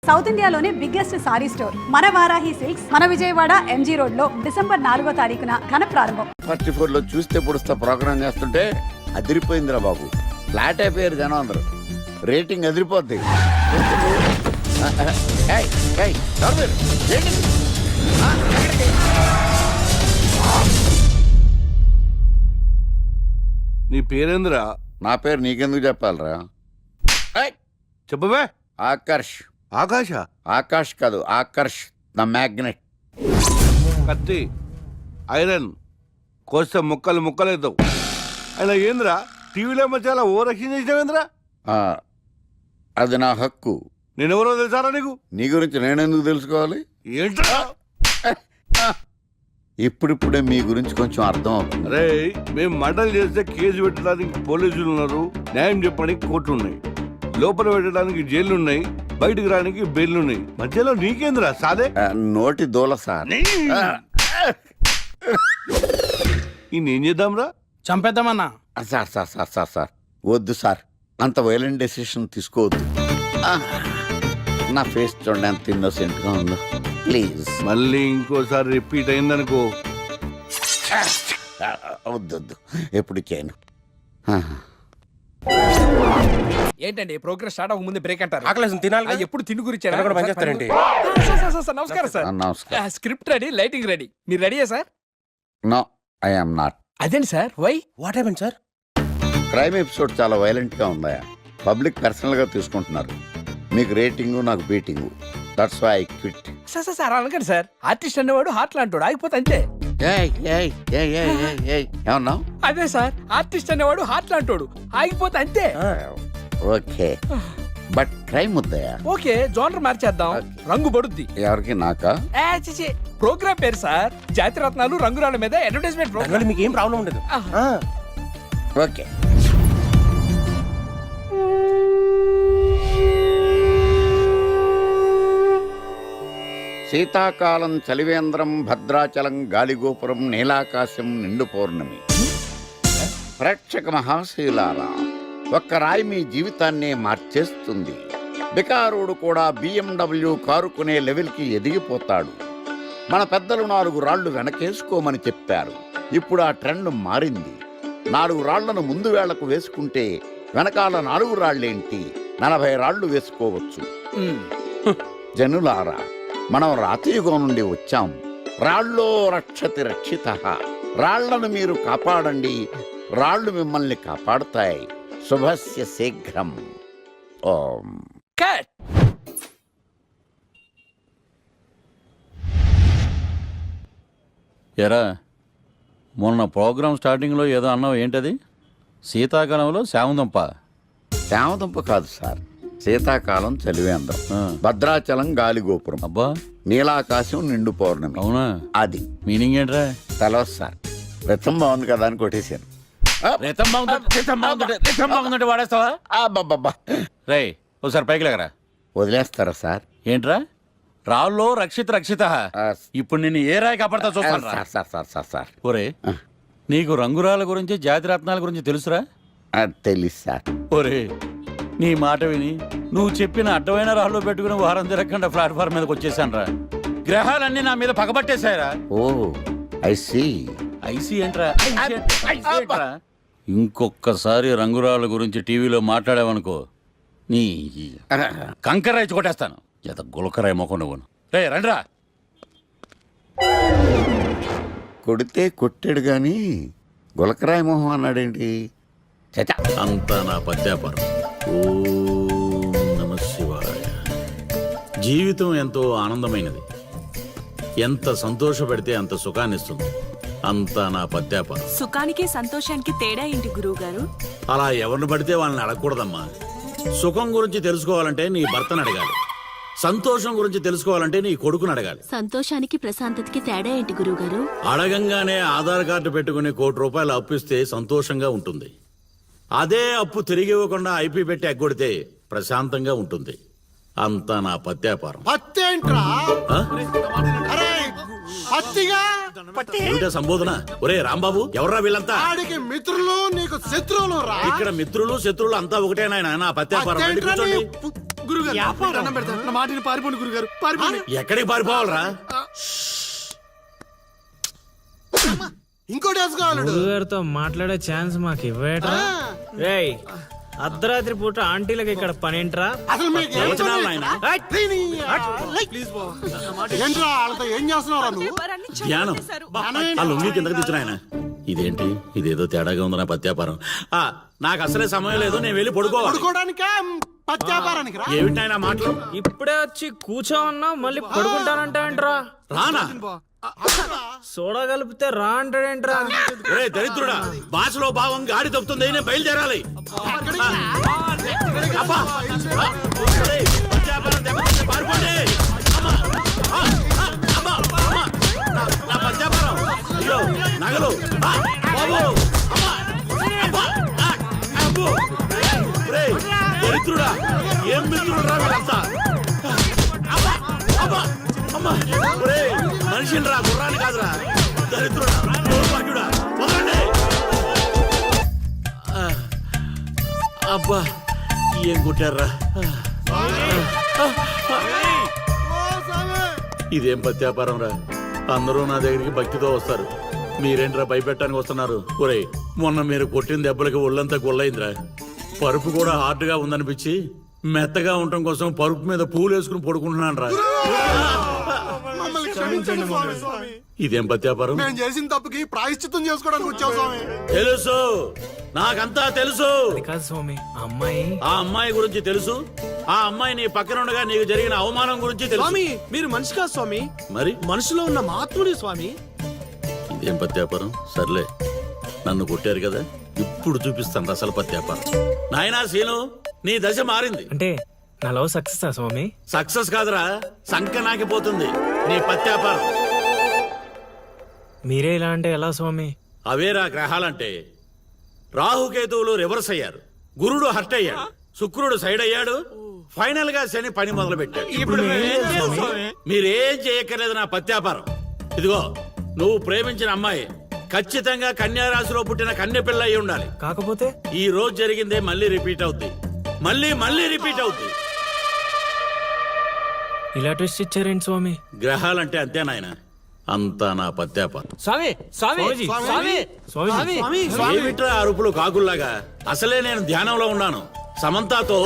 South ఇండియాలోనే biggest sorry store మన Varahi silks మన విజయవాడ ఎంజీ రోడ్ లో డిసెంబర్ 4వ తారీఖున ఘన ప్రారంభం. 34 లో చూస్తే పొడుస్తా ప్రోగ్రామ్ చేస్తుంటే అదిరిపోయిందిరా బాబు. ఫ్లాట్ అయిపోయారు జనం అందరూ. రేటింగ్ అదిరిపోద్ది. నీ పేరేంద్రా? నా పేరు నీకెందుకు చెప్పాలరా? చెప్పవే. ఆకర్ష్. ఆకాశ? ఆకాష్ కాదు, ఆకర్ష్ ద మ్యాగ్నెట్. కత్తి, ఐరన్ కోస్తే ముక్కలు ముక్కలేద్దావు. అయినా ఏంద్రా టీవీలో మధ్య ఓ రక్షణ చేసినావేంద్రా? అది నా హక్కు. నేనెవరో తెలుసారా నీకు? నీ గురించి నేనెందుకు తెలుసుకోవాలి? ఏంట్రా? ఇప్పుడిప్పుడే మీ గురించి కొంచెం అర్థం అవుతుంది. అరే, మేము మంటలు చేస్తే కేసు పెట్టడానికి పోలీసులు ఉన్నారు, న్యాయం చెప్పడానికి కోర్టులు ఉన్నాయి, లోపల పెట్టడానికి జైలు ఉన్నాయి, బయటకు రానికి బెయిల్ ఉన్నాయి. మధ్యలో నీకేంద్రా సాదే? నోటి దూల సార్. ఈయనేం చేద్దాంరా? చంపేద్దామన్నా. Sir sir sir sir sir వద్దు సార్, అంత వైలెంట్ డెసిషన్ తీసుకోవద్దు. నా ఫేస్ చూడండి ఎంత ఇన్నోసెంట్ గా ఉందో. ప్లీజ్ మళ్ళీ ఇంకోసారి రిపీట్ అయిందనుకో. వద్దొద్దు, ఎప్పుడు చేయను. ఏంటండి ప్రోగ్రెస్ స్టార్ట్ అవ్వక ముందు బ్రేక్ అంటారు? ఆకలేసం తినాలి. ఎప్పుడు తిని గురించి పనిచేస్తారండి. నమస్కారం సార్. నమస్కారం. Script ready, lighting ready. మీరు రెడీయా sir? No, I am not. అదేంటి sir, why? What happened sir? Crime episode చాలా వైలెంట్ గా ఉందా? పబ్లిక్ పర్సనల్ గా తీసుకుంటున్నారు. మీకు రేటింగు, నాకు beating. That's why I quit. Sir sir sir అనకండి సార్. ఆర్టిస్ట్ అనేవాడు హార్ట్ లాంటాడు, ఆగిపోతే అంతే. ఏమన్నా? అదే సార్, ఆర్టిస్ట్ అనేవాడు హార్ట్ లాంటాడు, ఆగిపోతే అంతే. ఓకే, బట్ క్రైమ్ వద్దయా? ఓకే, జోనర్ మార్చేద్దాం. రంగు పడుద్ది. ఎవరికి? నాకా? ప్రోగ్రామ్ పేరు సార్ జాతి రత్నాలు రంగురాళ్ళ మీద అడ్వర్టైజ్మెంట్ ప్రోగ్రామ్. మీకు ఏం ప్రాబ్లం ఉండదు. ఓకే. శీతాకాలం చలివేంద్రం, భద్రాచలం గాలిగోపురం, నీలాకాశం, నిండు పౌర్ణమి. ప్రేక్షక మహాశయులారా, ఒక్క రాయి మీ జీవితాన్నే మార్చేస్తుంది. బికారుడు కూడా BMW కారు కొనే లెవెల్కి ఎదిగిపోతాడు. మన పెద్దలు 4 రాళ్లు వెనకేసుకోమని చెప్పారు. ఇప్పుడు ఆ ట్రెండ్ మారింది. 4 రాళ్లను ముందు వేళ్లకు వేసుకుంటే వెనకాల 4 రాళ్లేంటి 40 రాళ్లు వేసుకోవచ్చు. జనులారా, మనం రాతియుగం నుండి వచ్చాం. రాళ్ళో రక్షతి రక్షితః. రాళ్లను మీరు కాపాడండి, రాళ్లు మిమ్మల్ని కాపాడుతాయి. శుభస్య శీఘ్రం. ఓం. కట్. ఎరా, మొన్న ప్రోగ్రామ్ స్టార్టింగ్లో ఏదో అన్నావు, ఏంటది? శీతాకాలంలో శామదుంప. శామదుంప కాదు సార్, శీతాకాలం చలివేంద్రం, భద్రాచలం గాలిగోపురం, అబ్బా, నీలాకాశం, నిండు పౌర్ణమి. అవునా? అది మీనింగ్ ఏంట్రా? తెలవదు సార్. రథం బాగుంది కదా అని కొట్టేశాను. వాడేస్తావా? అబ్బబ్బబ్బా. రే, ఒకసారి పైకి లేకరా. వదిలేస్తారా సార్? ఏంట్రా? రాళ్ళో రక్షిత రక్షిత. ఇప్పుడు నిన్ను ఏ రాయి కాపాడతా చూస్తాను. Sir sir sir sir sir ఒరే, నీకు రంగురాల గురించి, జాతి రత్నాల గురించి తెలుసురా? తెలీదు సార్. ఒరే, నీ మాట విని నువ్వు చెప్పిన అడ్డమైన రాళ్ళు పెట్టుకుని వారం తిరగకుండా ప్లాట్ఫామ్ మీదకి వచ్చేసాను రా. గ్రహాలన్నీ నా మీద పగబట్టేశాయరా. ఓ, ఐ సీ. ఐసీ ఏంట్రా? ఇంకొక్కసారి రంగురాళ్ళ గురించి టీవీలో మాట్లాడావనుకో, నీ కంకర్రాయి కొట్టేస్తాను. ఎంత గులకరాయి మొక్క నువ్వు. రే రండ్రా. కొడితే కొట్టాడు గాని గులకరాయి మొహం అన్నాడేంటి? అంతా నా పత్యాపారం. ఓం నమః శివాయ. జీవితం ఎంతో ఆనందమైనది. ఎంత సంతోషపెడితే అంత సుఖాన్నిస్తుంది. అంతా నా పత్యాపారం. సుఖానికి సంతోషానికి తేడా ఏంటి గురువుగారు? అలా ఎవరిని పడితే వాళ్ళని అడగకూడదమ్మా. సుఖం గురించి తెలుసుకోవాలంటే నీ భర్తను అడగాలి, సంతోషం గురించి తెలుసుకోవాలంటే నీ కొడుకుని అడగాలి. సంతోషానికి ప్రశాంతతకి తేడా ఏంటి గురువుగారు? అడగంగానే ఆధార్ కార్డు పెట్టుకుని ₹1 కోటి అప్పు ఇస్తే సంతోషంగా ఉంటుంది. అదే అప్పు తిరిగి ఇవ్వకుండా ఐపీ పెట్టి ఎగ్గొడితే ప్రశాంతంగా ఉంటుంది. అంతా నా పత్యాపారం. ఏమిటా సంబోధన? ఒరే రాంబాబు, ఎవర్రా వీళ్ళంతా? మిత్రులు, నీకు శత్రువులు రా. ఇక్కడ మిత్రులు శత్రువులు అంతా ఒకటే నాయన. నా పత్యాపారం. గురుగారు దండం పెడతా నా మాటిని పారిపోండి గురుగారు పారిపోండి. ఎక్కడికి పారిపోవాలరా? ఇంకోటి వేసుకోవాలి గురుగారితో మాట్లాడే ఛాన్స్ మాకు ఇవ్వేట్రా? రేయ్, అర్ధరాత్రి పూట ఆంటీలకు ఇక్కడ పనేంట్రా? అసలు మీకు ఏం ప్రవచనాలు నాయనా? ప్లీజ్ ఏంట్రా వాళ్ళతో ఏం చేస్తున్నావురా నువ్వు? ధ్యానం. ఆ లొంగి కిందకి తెచ్చిన ఆయన. ఇదేంటి, ఇదేదో తేడాగా ఉంది నా పత్యాపారం. నాకు అసలే సమయం లేదు, నేను వెళ్ళి పడుకోవాలి. పడుకోవడానికా పత్యాపారానికి రా. ఏమిటి ఆయన మాటలు? ఇప్పుడే వచ్చి కూర్చో ఉన్నా మళ్ళీ పడుకుంటానంటావేంట్రా? రానా? సోడా కలిపితే రా అంటాడేంట్రా? ఒరే దరిద్రుడా, భాషలో భావం గాడి తప్పుతుంది, నేను బయలుదేరాలి. అబ్బా! ఒరేయ్, పత్యాపారం దెబ్బతింటే పారిపోండి. అమ్మా! అమ్మా! అమ్మా! నా పత్యాపారం. అయ్యో, నగలు. బాబు! అమ్మా! అబ్బా! అబ్బో! ఒరేయ్, దరిద్రుడా, ఏం మిత్రుడురా వీళ్ళంతా? అబ్బా! అబ్బా! అమ్మా! ఒరేయ్, మనిషిని రా, గుర్రాన్ని కాదురా. దరిద్రుడా, దౌర్భాగ్యుడా, వదలండి. అబ్బా, ఏం కొట్టారా? ఇదేం పత్యాపారం రా? అందరూ నా దగ్గరికి భక్తితో వస్తారు, మీరేంట్రా భయపెట్టడానికి వస్తున్నారు? ఒరేయ్, మొన్న మీరు కొట్టిన దెబ్బలకి ఒళ్ళంతా గుల్లయిందిరా. పరుపు కూడా హార్డ్ గా ఉందనిపించి మెత్తగా ఉండటం కోసం పరుపు మీద పూలు వేసుకుని పడుకుంటున్నాను రా. ఇదేం పత్యాపారం? నేను చేసిన తప్పుకి ప్రాయశ్చిత్తం చేసుకోవడానికి వచ్చావు స్వామి. తెలుసు, నాకంతా తెలుసు. కాదు స్వామి, ఆ అమ్మాయి ఆ అమ్మాయి గురించి తెలుసు. ఆ అమ్మాయి నీ పక్కన ఉండగా నీకు జరిగిన అవమానం గురించి తెలుసు. స్వామి మీరు మనిషి కాదు స్వామి, మరి మనసులో ఉన్న మహాత్ముడి స్వామి. ఇదేం పత్యాపారం? సర్లే, నన్ను కొట్టారు కదా, ఇప్పుడు చూపిస్తాను అసలు పత్యాపారం. నాయనా సీను, నీ దశ మారింది. అంటే నా లవ్ సక్సెస్ స్వామి? సక్సెస్ కాదురా, సంక నాకిపోతుంది నీ పత్యాపారం. మీరే ఇలా అంటే ఎలా స్వామి? అవేరా గ్రహాలంటే. రాహుకేతువులు రివర్స్ అయ్యారు, గురుడు హర్ట్ అయ్యాడు, శుక్రుడు సైడ్ అయ్యాడు, ఫైనల్ గా శని పని మొదలు పెట్టాడు. ఇప్పుడు మీరేం చేయక్కర్లేదు నా పత్యాపారం. ఇదిగో, నువ్వు ప్రేమించిన అమ్మాయి ఖచ్చితంగా కన్యారాశిలో పుట్టిన కన్య పిల్ల అయి ఉండాలి. కాకపోతే ఈ రోజు జరిగిందే మళ్ళీ రిపీట్ అవుద్ది, మళ్ళీ రిపీట్ అవుద్ది. ఇలా ట్విస్ట్ ఇచ్చారేంటి స్వామి? గ్రహాలంటే అంతే నాయన, అంతా నా పత్యాపారం. స్వామి స్వామి స్వామి స్వామి ఏమిట్రా అరుపులు కాకుల్లాగా? అసలే నేను ధ్యానంలో ఉన్నాను. సమంతాతో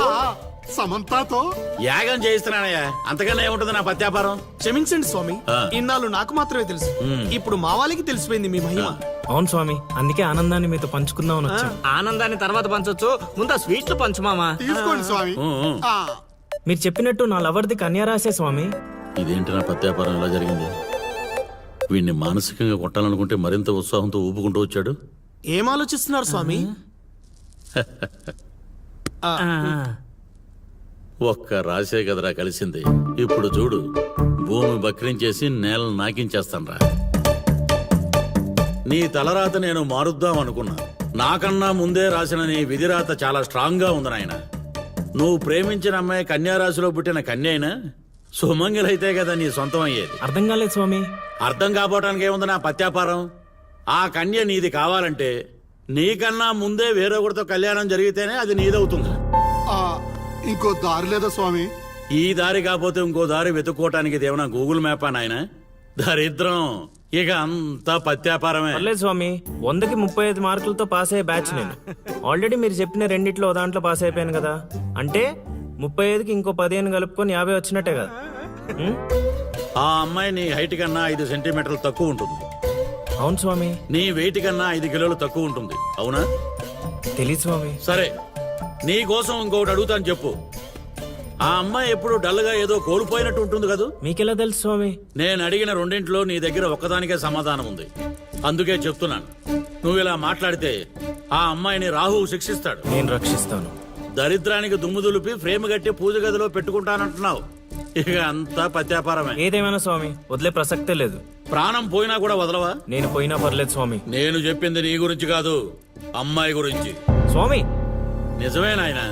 సమంతాతో యాగం చేయిస్తున్నానయ్యా, అంతకన్నా ఏముంటుంది నా పత్యాపారం? క్షమించండి స్వామి, ఆ. ఇన్నాళ్ళు నాకు మాత్రమే తెలుసు, ఇప్పుడు మా వాళ్ళకి తెలిసిపోయింది మీ మహిమ. అవును స్వామి, అందుకే ఆనందాన్ని మీతో పంచుకుందామని వచ్చాం. ఆనందాన్ని తర్వాత పంచొచ్చు, ముందు స్వీట్లు పంచు మామా. తీసుకోండి స్వామి. ఆ, మీరు చెప్పినట్టు నా లవర్ది కన్యారాశే స్వామి. ఇదేంటి నా పత్యాపారం ఇలా జరిగింది? వీడిని మానసికంగా కొట్టాలనుకుంటే మరింత ఉత్సాహంతో ఊపుకుంటూ వచ్చాడు. ఏం ఆలోచిస్తున్నారు స్వామి? ఒక్క రాసే కదరా కలిసింది. ఇప్పుడు చూడు, భూమి బక్రించేసి నేలను నాకించేస్తాన్రా. నీ తలరాత నేను మారుద్దాం అనుకున్నా, నాకన్నా ముందే రాసిన నీ విధిరాత చాలా స్ట్రాంగ్ గా ఉంది నాయన. నువ్వు ప్రేమించిన అమ్మాయి కన్యారాశిలో పుట్టిన కన్య అయినా సుమంగిలైతే కదా నీ సొంతం అయ్యేది. అర్థం కాలేదు స్వామి. అర్థం కాపోవటానికి ఏముంది నా పత్యాపారం? ఆ కన్య నీది కావాలంటే నీకన్నా ముందే వేరొకరితో కళ్యాణం జరిగితేనే అది నీదవుతుంది. ఆ, ఇంకో దారి లేదా స్వామి? ఈ దారి కాకపోతే ఇంకో దారి వెతుక్కోవటానికి ఇదేమన్నా గూగుల్ మ్యాపా నాయన? దరిద్రం, ఇక అంతా పత్యాపారమే. పర్లేదు స్వామి, 100కి 35 మార్కులతో పాస్ అయ్యే బ్యాచ్ నేను. ఆల్రెడీ మీరు చెప్పిన రెండిట్లో ఓ దాంట్లో పాస్ అయిపోయాను కదా, అంటే 35కి ఇంకో 15 కలుపుకొని 50 వచ్చినట్టే కదా. ఆ అమ్మాయి నీ హైట్ కన్నా 5 సెంటీమీటర్లు తక్కువ ఉంటుంది. అవును స్వామి. నీ వెయిట్ కన్నా 5 కిలోలు తక్కువ ఉంటుంది. అవునా? తెలీదు స్వామి. సరే, నీ కోసం ఇంకొకటి అడుగుతాను, చెప్పు. ఆ అమ్మాయి ఎప్పుడు డల్ గా ఏదో కోల్పోయినట్టు ఉంటుంది కదూ? మీకెలా తెలుసు స్వామి? నేను అడిగిన రెండింటిలో నీ దగ్గర ఒక్కదానికే సమాధానం ఉంది, అందుకే చెప్తున్నాను. నువ్వు ఇలా మాట్లాడితే ఆ అమ్మాయిని రాహువు శిక్షిస్తాడు. నేను రక్షిస్తాను. దరిద్రానికి దుమ్ము దులిపి ఫ్రేమ్ కట్టి పూజ గదిలో పెట్టుకుంటానంటున్నావు. ఇక అంతా పత్యాపారమే. ఏదేమైనా స్వామి, వదిలే ప్రసక్తే లేదు. ప్రాణం పోయినా కూడా వదలవా? నేను పోయినా పర్లేదు స్వామి. నేను చెప్పింది నీ గురించి కాదు, అమ్మాయి గురించి. స్వామి నిజమే నాయనా,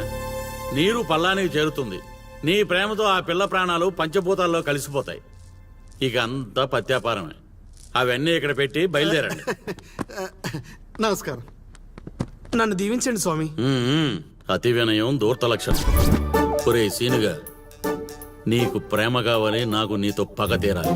నీరు పల్లానికి చేరుతుంది. నీ ప్రేమతో ఆ పిల్ల ప్రాణాలు పంచభూతాల్లో కలిసిపోతాయి. ఇక అంతా పత్యాపారమే. అవన్నీ ఇక్కడ పెట్టి బయలుదేరండి. నమస్కారం, నన్ను దీవించండి స్వామి. అతి వినయం దూర్త లక్షణం. ఒరే సీనుగా నీకు ప్రేమ కావాలి, నాకు నీతో పగ తీరాలి.